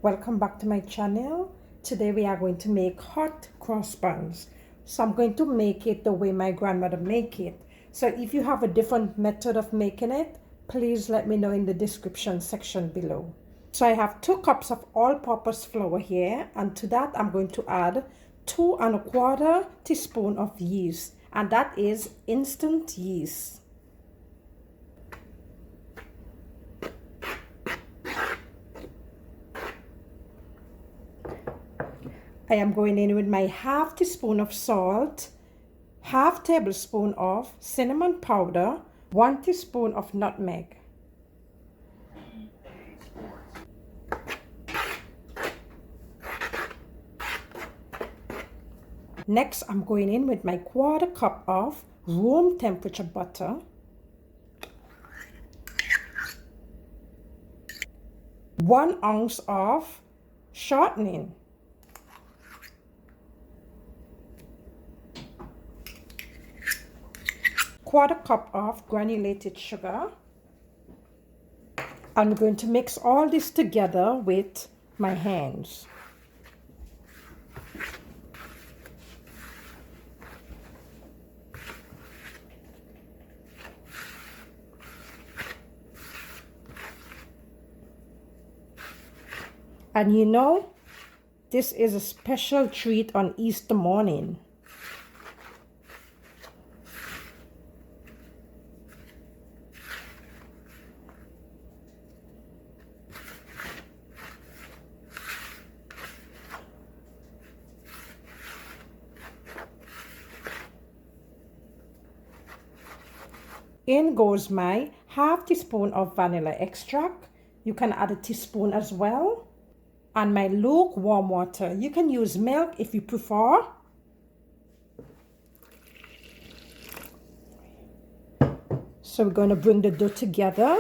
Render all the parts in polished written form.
Welcome back to my channel. Today we are going to make hot cross buns. So I'm going to make it the way my grandmother make it. So if you have a different method of making it, please let me know in the description section below. So I have 2 cups of all-purpose flour here, and to that I'm going to add 2 1/4 teaspoon of yeast, and that is instant yeast. I am going in with my 1/2 teaspoon of salt, 1/2 tablespoon of cinnamon powder, 1 teaspoon of nutmeg. Next, I'm going in with my 1/4 cup of room temperature butter, 1 ounce of shortening, 1/4 cup of granulated sugar. I'm going to mix all this together with my hands. And you know, this is a special treat on Easter morning. In goes my 1/2 teaspoon of vanilla extract. You can add a teaspoon as well. And my lukewarm water. You can use milk if you prefer. So we're going to bring the dough together.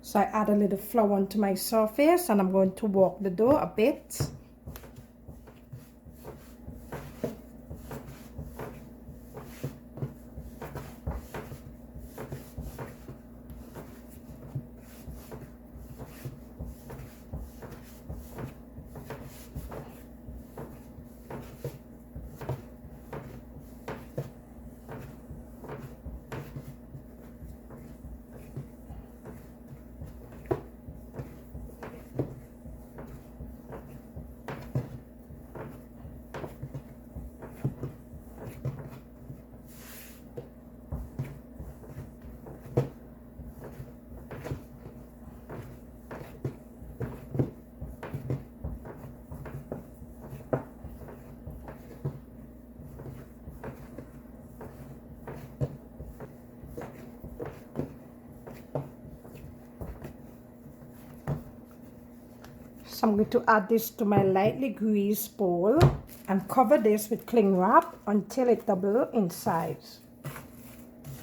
So I add a little flour onto my surface, and I'm going to work the dough a bit. So I'm going to add this to my lightly greased bowl and cover this with cling wrap until it doubles in size.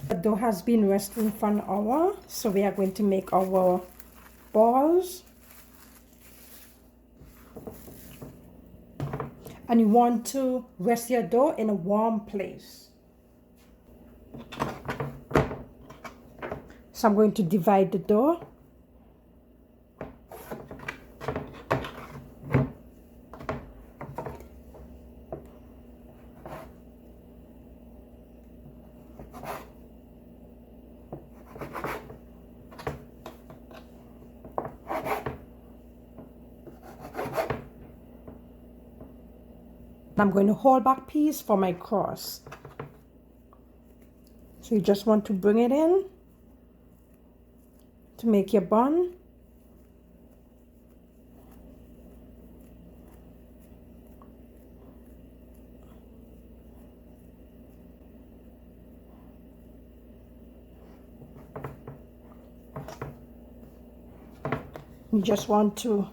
The dough has been resting for an hour, so we are going to make our balls. And you want to rest your dough in a warm place. So I'm going to divide the dough. I'm going to hold back piece for my cross. So you just want to bring it in to make your bun. You just want to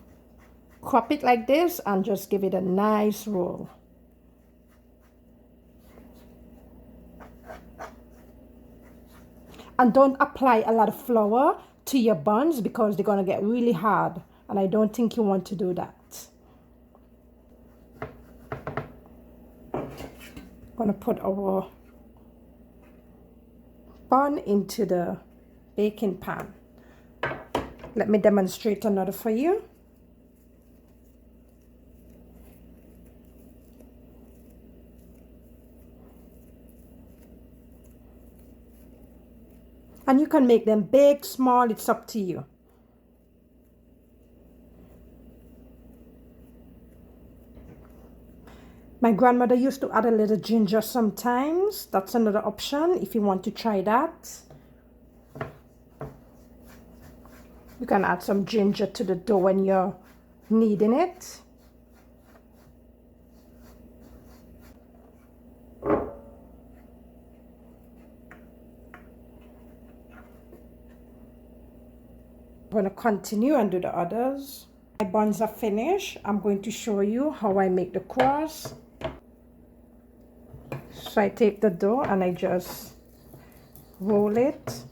crop it like this and just give it a nice roll. And don't apply a lot of flour to your buns because they're going to get really hard. And I don't think you want to do that. I'm going to put our bun into the baking pan. Let me demonstrate another for you. And you can make them big, small, it's up to you. My grandmother used to add a little ginger sometimes. That's another option if you want to try that. You can add some ginger to the dough when you're kneading it. I'm going to continue and do the others. My buns are finished. I'm going to show you how I make the cross. So I take the dough and I just roll it.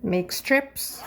Make strips.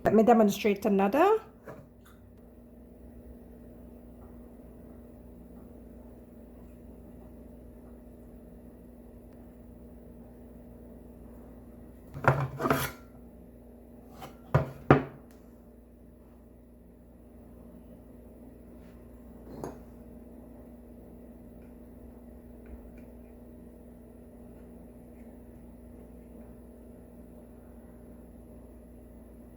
Let me demonstrate another.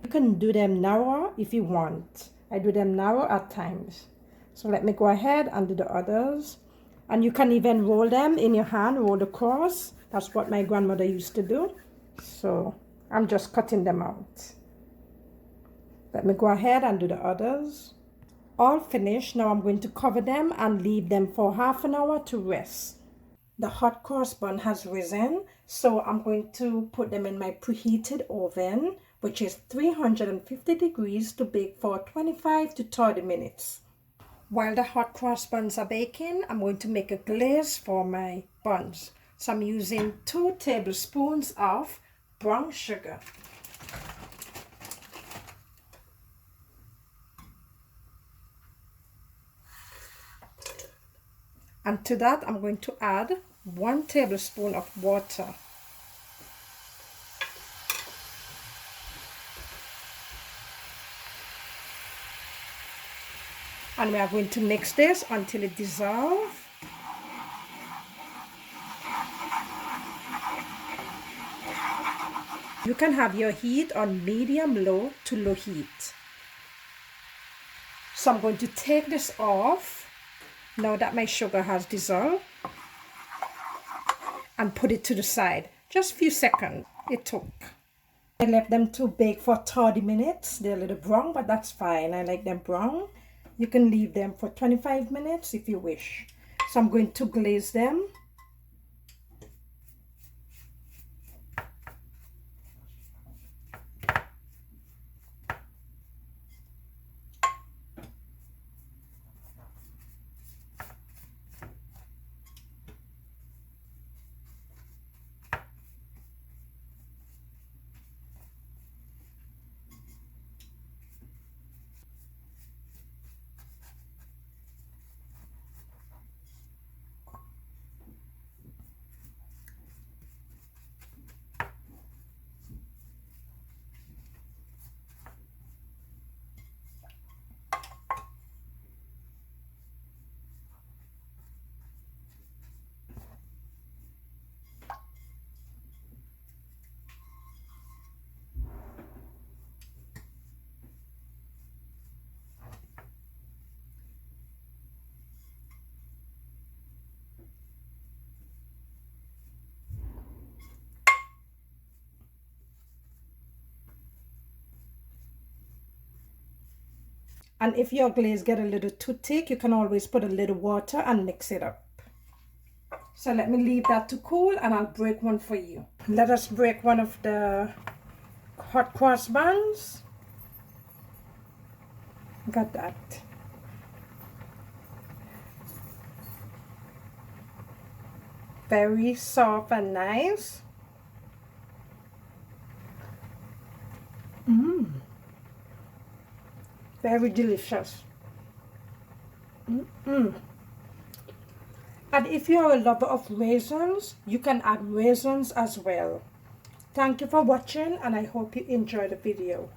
You can do them narrower if you want. I do them narrow at times. So let me go ahead and do the others. And you can even roll them in your hand, roll across. That's what my grandmother used to do. So I'm just cutting them out. Let me go ahead and do the others. All finished. Now I'm going to cover them and leave them for half an hour to rest. The hot cross bun has risen, so I'm going to put them in my preheated oven, which is 350 degrees to bake for 25 to 30 minutes. While the hot cross buns are baking, I'm going to make a glaze for my buns. So I'm using 2 tablespoons of brown sugar. And to that, I'm going to add 1 tablespoon of water. And we are going to mix this until it dissolves. You can have your heat on medium-low to low heat. So I'm going to take this off now that my sugar has dissolved and put it to the side. Just a few seconds it took. I left them to bake for 30 minutes. They're a little brown, but that's fine. I like them brown. You can leave them for 25 minutes if you wish. So I'm going to glaze them. And if your glaze get a little too thick, you can always put a little water and mix it up. So let me leave that to cool and I'll break one for you. Let us break one of the hot cross buns. Got that. Very soft and nice. Very delicious. And if you're a lover of raisins, you can add raisins as well. Thank you for watching and I hope you enjoyed the video.